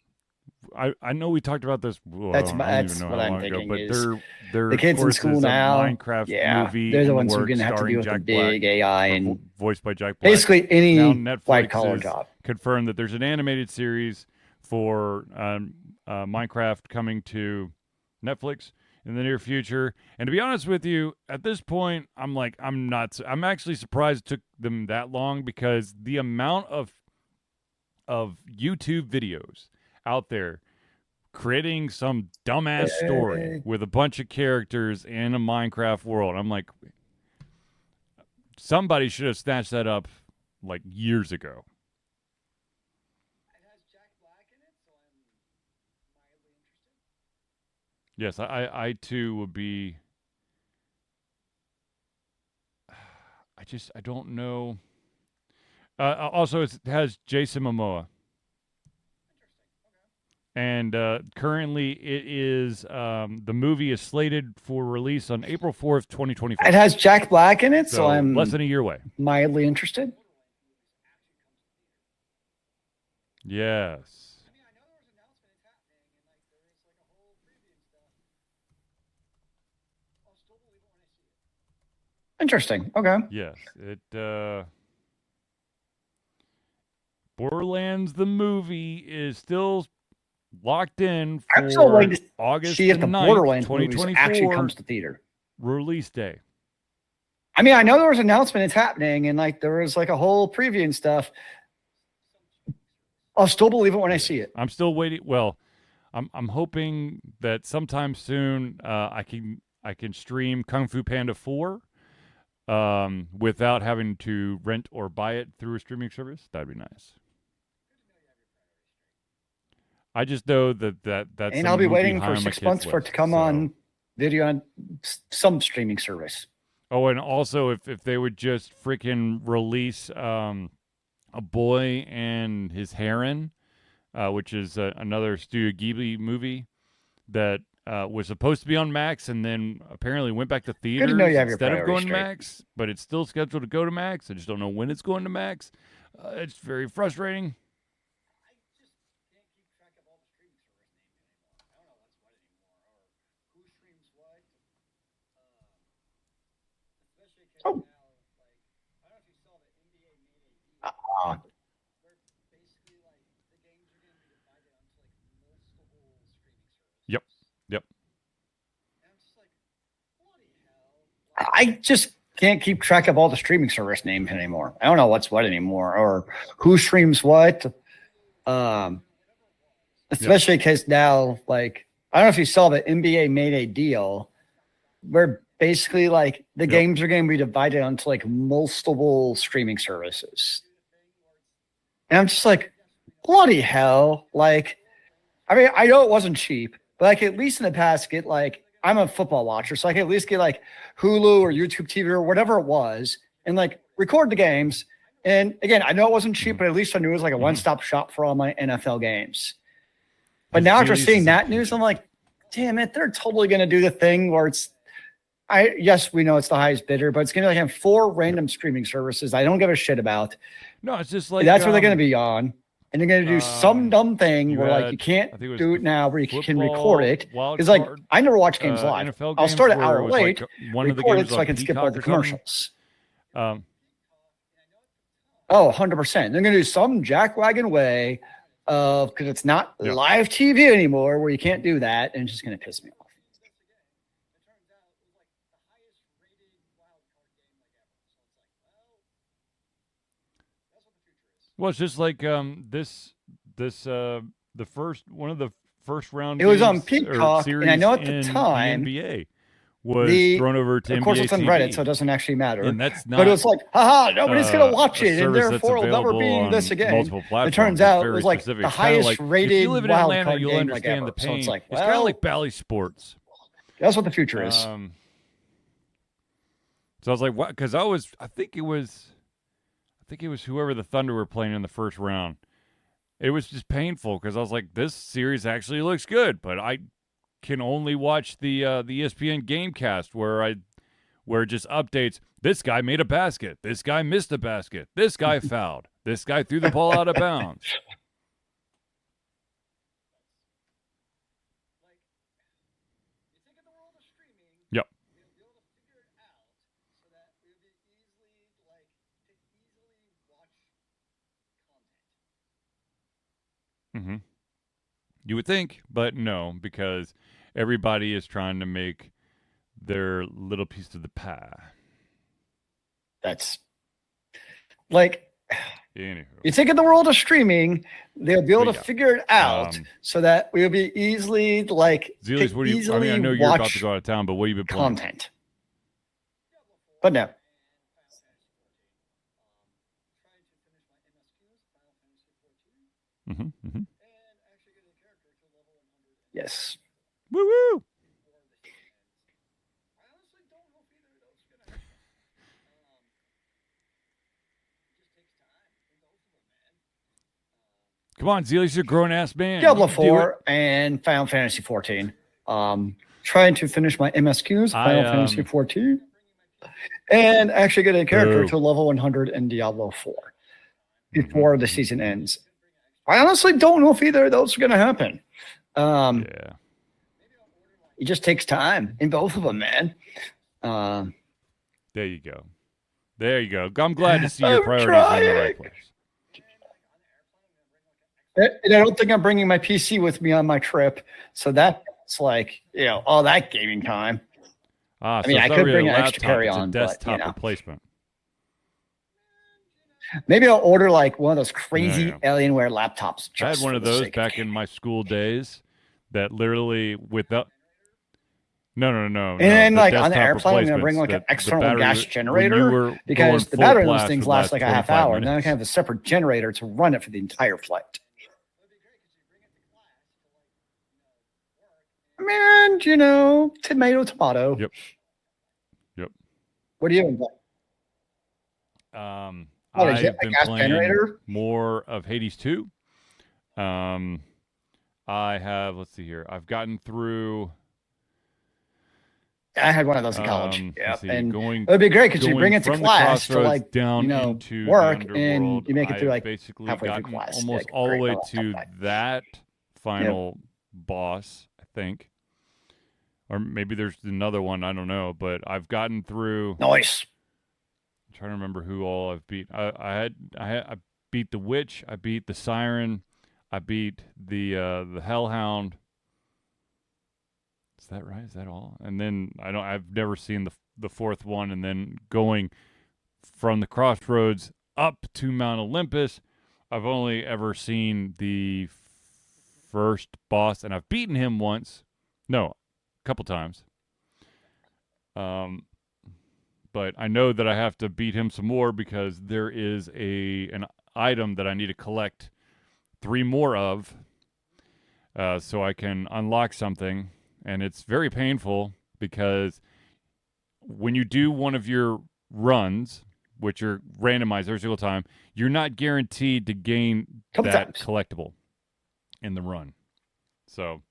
I know we talked about this. Well, That's I don't even know what how I'm long ago, thinking. but Is they're the kids in school now? Minecraft movie. They're the in ones who are works going to have to deal with the Jack big Black, AI and voiced by Jack Black. basically any now Netflix white collar has job. confirmed that there's an animated series for Minecraft coming to Netflix in the near future. And to be honest with you, at this point, I'm actually surprised it took them that long because the amount of YouTube videos out there creating some dumbass story with a bunch of characters in a Minecraft world. I'm like, somebody should have snatched that up like years ago. Yes, I too would be. I don't know. Also, it has Jason Momoa. And currently, it is the movie is slated for release on April 4th, 2024. It has Jack Black in it, so I'm less than a year away. Mildly interested. Yes. Interesting. Okay. Yes, it. Borderlands the movie is still locked in for August see if the 9th, Borderlands 2024 actually comes to theater. Release day. I mean, I know there was an announcement it's happening, and like there was like a whole preview and stuff. I'll still believe it when I see it. I'm still waiting. Well, I'm hoping that sometime soon I can stream Kung Fu Panda 4 without having to rent or buy it through a streaming service. That'd be nice. I just know that's and I'll be waiting for 6 months for it to come on video on some streaming service. Oh, and also if they would just freaking release A Boy and His Heron, which is another Studio Ghibli movie that was supposed to be on Max and then apparently went back to theaters instead of going to Max, but it's still scheduled to go to Max. I just don't know when it's going to Max. It's very frustrating. Oh. Yep. I just can't keep track of all the streaming service names anymore. I don't know what's what anymore or who streams what. Especially because now, like, I don't know if you saw that NBA made a deal where basically like the games are going to be divided onto like multiple streaming services. And I'm just like, bloody hell. Like, I mean, I know it wasn't cheap, but like at least in the past, get like, I'm a football watcher, so I can at least get like Hulu or YouTube TV or whatever it was and like record the games. And again, I know it wasn't cheap, but at least I knew it was like a one-stop shop for all my NFL games. But now after seeing that news, I'm like, damn it, they're totally going to do the thing where it's, yes, we know it's the highest bidder, but it's going to like have 4 random streaming services I don't give a shit about. No, it's just like that's where they're going to be on. And they're going to do some dumb thing where like you can't do it now, where you can record it. It's like, I never watch games live. I'll start an hour late, record it so I can skip all the commercials. Oh, 100%. They're going to do some jackwagon way of, because it's not live TV anymore, where you can't do that, and it's just going to piss me off. Well, it's just like the first one of the first round. It was on Peacock, and I know at the time the NBA was thrown over to NBA. Of course, it's on TV. Reddit, so it doesn't actually matter. And that's not. But it was like, haha, nobody's going to watch it, and therefore it'll never be this again. It turns out it was like the highest rated if you live in wild Atlanta, card you'll game understand like the ever. pain. So it's like, it's kind of like Bally Sports. That's what the future is. So I was like, what? Because I think it was whoever the Thunder were playing in the first round. It was just painful because I was like, this series actually looks good, but I can only watch the ESPN Gamecast where it just updates. This guy made a basket. This guy missed a basket. This guy fouled. This guy threw the ball out of bounds. Yep. Mm-hmm. You would think, but no, because everybody is trying to make their little piece of the pie. That's like, anywho. You think in the world of streaming, they'll be able to figure it out so that we'll be easily like Zealeus, what do you? I mean, I know you're about to go out of town, but what have you been playing? Content, but no. Mm-hmm, mm-hmm. Yes. Woo woo. Come on, Zealeus, you're a grown-ass man. Diablo 4 and Final Fantasy 14. Trying to finish my MSQs, Final Fantasy 14, and actually get a character to level 100 in Diablo 4 before the season ends. I honestly don't know if either of those are going to happen. It just takes time in both of them, man. There you go. There you go. I'm glad to see your priorities in the right place. And I don't think I'm bringing my PC with me on my trip, so that's like, all that gaming time. I mean, I could bring an extra carry-on, desktop replacement. Maybe I'll order like one of those crazy Alienware laptops. I had one of those back in my school days that literally without. No. And then like on the airplane, I'm going to bring like an external gas generator because the battery on those things lasts like a half hour. And then I can have a separate generator to run it for the entire flight. Man, tomato. Yep. What do you I've been playing more of Hades 2. I have, let's see here. I've gotten through. I had one of those in college. Yeah, and it would be great because you bring it to class to like down into work, and you make it through like basically halfway through class. Almost all the way to that final boss, I think. Or maybe there's another one, I don't know, but I've gotten through. Nice. I'm trying to remember who all I've beat. I beat the Witch, I beat the Siren, I beat the Hellhound. Is that right? Is that all? And then I've never seen the fourth one, and then going from the Crossroads up to Mount Olympus, I've only ever seen the first boss, and I've beaten him once. No, a couple times. But I know that I have to beat him some more because there is an item that I need to collect 3 more of, so I can unlock something, and it's very painful because when you do one of your runs, which are randomized every single time, you're not guaranteed to gain Couple that times. collectible in the run. So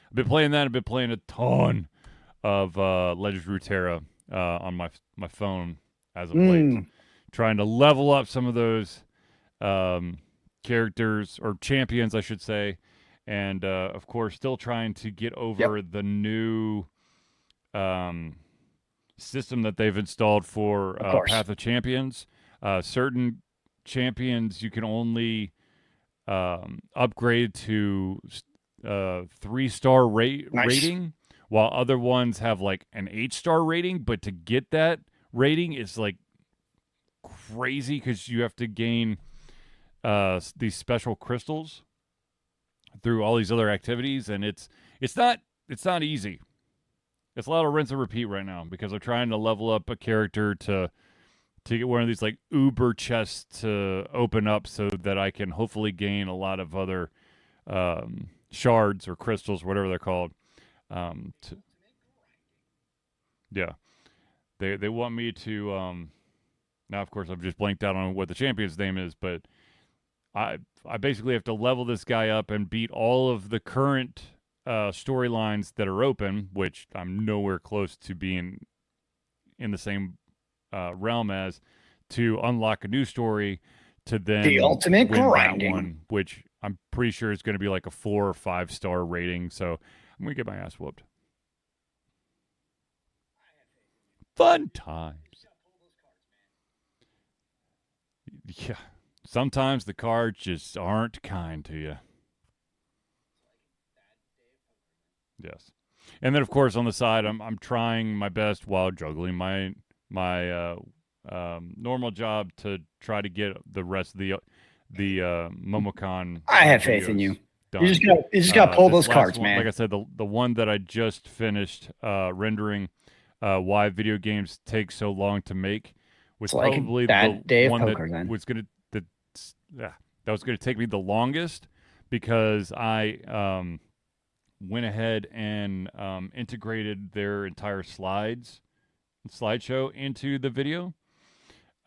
I've been playing that. I've been playing a ton of Legends of Runeterra on my phone as of late, trying to level up some of those characters or champions, I should say, and of course, still trying to get over the new system that they've installed for Path of Champions. Certain champions you can only upgrade to 3-star rating, while other ones have like an 8-star rating. But to get that rating is like crazy because you have to gain these special crystals through all these other activities, and it's not easy. It's a lot of rinse and repeat right now because I'm trying to level up a character to get one of these like uber chests to open up so that I can hopefully gain a lot of other shards or crystals, whatever they're called. Yeah, they want me to. Now, of course, I've just blanked out on what the champion's name is, but I basically have to level this guy up and beat all of the current storylines that are open, which I'm nowhere close to being in the same realm as, to unlock a new story to then the ultimate win grinding. that one, which I'm pretty sure is going to be like a 4 or 5-star rating. So I'm going to get my ass whooped. Fun times. Yeah. Sometimes the cards just aren't kind to you. Yes. And then, of course, on the side, I'm trying my best while juggling my normal job to try to get the rest of the MomoCon. I have faith in you. Done. You just got to pull those cards, one, man. Like I said, the one that I just finished rendering, why video games take so long to make, was like probably the one that was gonna take me the longest, because I went ahead and integrated their entire slideshow into the video.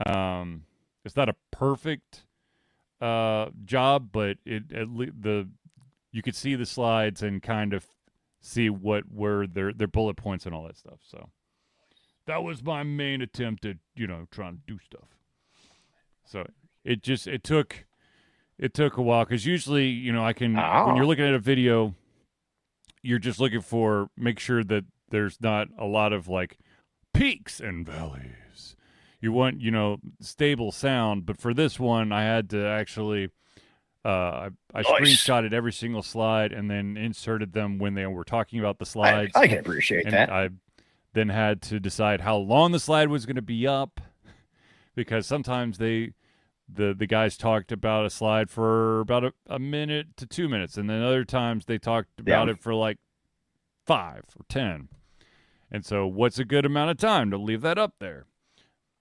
It's not a perfect job, but you could see the slides and kind of see what were their bullet points and all that stuff. So that was my main attempt at trying to do stuff. So it took a while, because usually I can when you're looking at a video, you're just looking for, make sure that there's not a lot of like peaks and valleys. You want, stable sound. But for this one, I had to actually, I screenshotted every single slide and then inserted them when they were talking about the slides. I can appreciate that. I then had to decide how long the slide was going to be up, because sometimes the guys talked about a slide for about a minute to 2 minutes, and then other times they talked about it for like 5 or 10. And so what's a good amount of time to leave that up there?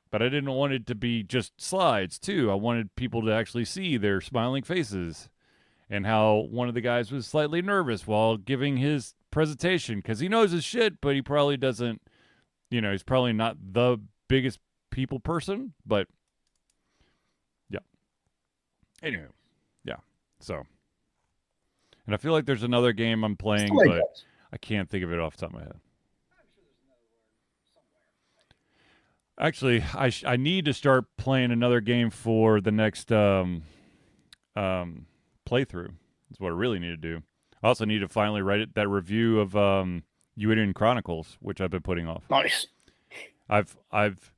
But I didn't want it to be just slides too. I wanted people to actually see their smiling faces, and how one of the guys was slightly nervous while giving his presentation, because he knows his shit, but he probably doesn't, he's probably not the biggest people person, but yeah. Anyway, yeah. So, and I feel like there's another game I'm playing, but I can't think of it off the top of my head. Actually, I need to start playing another game for the next playthrough. That's what I really need to do. I also need to finally write that review of Yoshi-P Chronicles, which I've been putting off. Nice. I've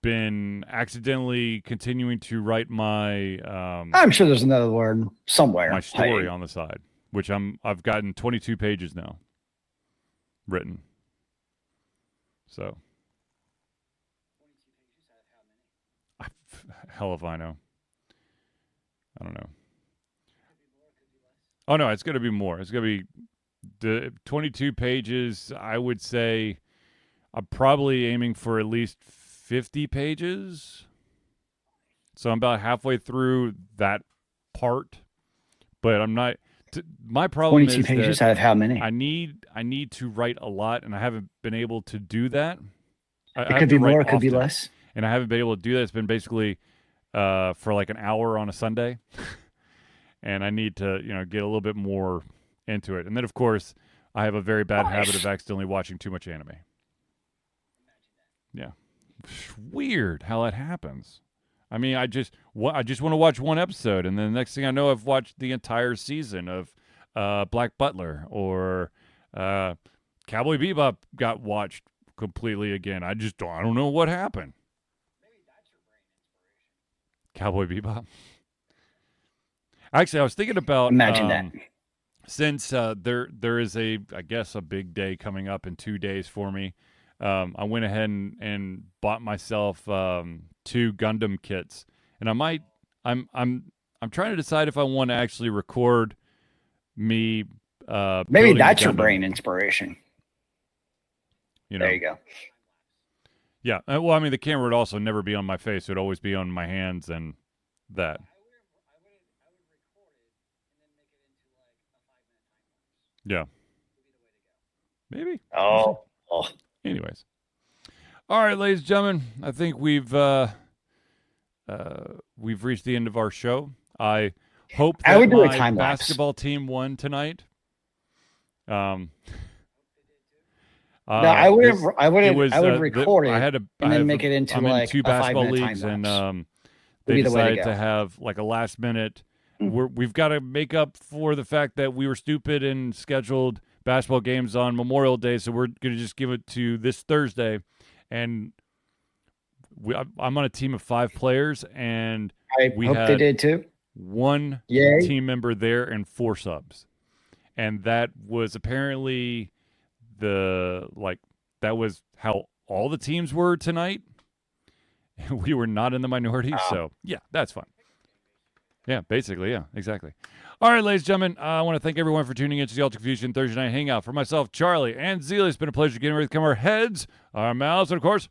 been accidentally continuing to write my I'm sure there's another word somewhere. My story on the side, which I've gotten 22 pages now written. So hell if I know. I don't know. Oh no, it's going to be more. It's going to be the 22 pages. I would say I'm probably aiming for at least 50 pages. So I'm about halfway through that part, but I'm not. My problem 22 is pages that out of how many? I need to write a lot, and I haven't been able to do that. It could be more, it could be less. And I haven't been able to do that. It's been basically for like an hour on a Sunday, and I need to get a little bit more into it. And then of course I have a very bad habit of accidentally watching too much anime. Yeah, weird how that happens. I mean, I just want to watch one episode, and then the next thing I know, I've watched the entire season of Black Butler, or Cowboy Bebop got watched completely again. I don't know what happened. Maybe that's your brain inspiration. Cowboy Bebop. Actually, I was thinking about imagine that. Since there is a big day coming up in 2 days for me. I went ahead and bought myself 2 Gundam kits, and I'm trying to decide if I want to actually record me. Maybe that's your brain inspiration. There you go. Yeah. Well, I mean, the camera would also never be on my face; it would always be on my hands and that. I would record it and then make it into like a 5-minute time lapse. Yeah. Maybe. Oh. Anyways. All right, ladies and gentlemen, I think we've reached the end of our show. I hope that I would do a my time lapse. basketball team won tonight. No, I would record it and then make it into I'm like in 2 a basketball 5-minute leagues, time lapse. and they decided to have like a last minute. We've got to make up for the fact that we were stupid and scheduled basketball games on Memorial Day, so we're going to just give it to this Thursday. And I'm on a team of 5 players, and we hope had they did too. 1 Yay. team member there and 4 subs. And that was apparently that was how all the teams were tonight. We were not in the minority, so yeah, that's fun. Yeah, basically, yeah, exactly. All right, ladies and gentlemen, I want to thank everyone for tuning in to the Ultra Confusion Thursday Night Hangout. For myself, Charlie, and Zealeus, it's been a pleasure getting ready to come our heads, our mouths, and of course,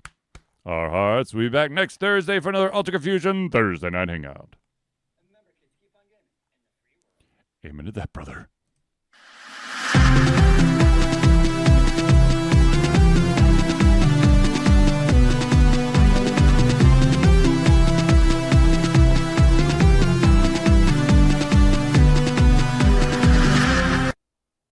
our hearts. We'll be back next Thursday for another Ultra Confusion Thursday Night Hangout. Amen to that, brother.